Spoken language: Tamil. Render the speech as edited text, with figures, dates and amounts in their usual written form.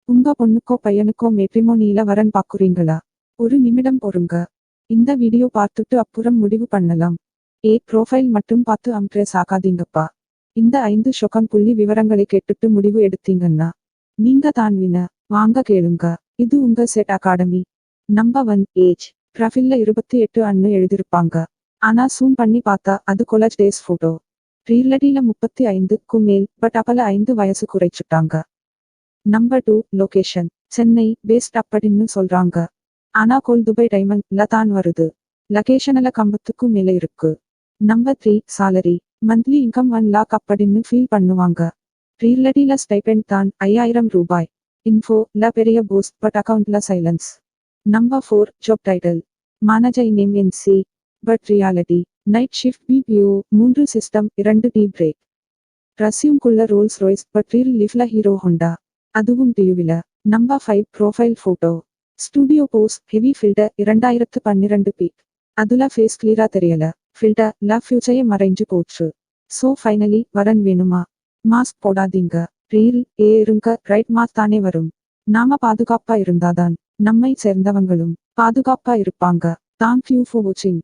உங்க பொண்ணுக்கோ பையனுக்கோ மேட்ரிமோனியில வரன் பாக்குறீங்களா? ஒரு நிமிடம் பொறுங்க. இந்த வீடியோ பார்த்துட்டு அப்புறம் முடிவு பண்ணலாம். ப்ரொஃபைல் மட்டும் பார்த்து அம்ப்ரெஸ் ஆகாதீங்கப்பா. இந்த 5 ஷொக்கம் புள்ளி விவரங்களை கேட்டுட்டு முடிவு எடுத்தீங்கன்னா நீங்க தான் வின. வாங்க கேளுங்க. இது உங்க செட் அகாடமி. Number 1 age. ப்ரொஃபைல்ல 28 அன்னு எழுதிருப்பாங்க. ஆனா சூம் பண்ணி பார்த்தா அது காலேஜ் டேஸ் போட்டோ. ரியல்டில 35க்கு மேல், பட் அப்பல 5 வயசு குறைச்சுட்டாங்க. Number 2 location. சென்னை பேஸ்ட் அப்படின்னு சொல்றாங்க. ஆனா கோல் துபாய் டைமண்ட்ல தான் வருது. லொகேஷன்ல கம்பத்துக்கு மேல இருக்கு. Number 3 salary. Monthly income 1 lakh அப்படின்னு ஃபீல் பண்ணுவாங்க. ரியல்டில ஸ்டைபெண்ட் தான் 5000 ரூபாய். இன்ஃபோல பெரிய பூஸ்ட், பட் அக்கவுண்ட்ல silence. Number 4 job title. Manager in MNC. But reality night shift BPO 3 system 2 tea break. ரஸ்யூம்குள்ள ரோல்ஸ் ராய்ஸ், பட் ரியல் லிஃப்ல ஹீரோ ஹோண்டா. அதுவும் டியூவில. Number 5 profile photo. Studio pose heavy filter 2012 peak. அதுல ஃபேஸ் கிளியரா தெரியல. ஃபில்டர்ல ஃபியூச்சரே மறைஞ்சு போச்சு. சோ ஃபைனலி வரன் வேணுமா? மாஸ்க் போடாதீங்க. ரீல் இருங்க, ரைட் மாஸ்க் தானே வரும். நாம பாதுகாப்பா இருந்தாதான் நம்மை சேர்ந்தவங்களும் பாதுகாப்பா இருப்பாங்க. தேங்க் யூ ஃபார் வாட்சிங்.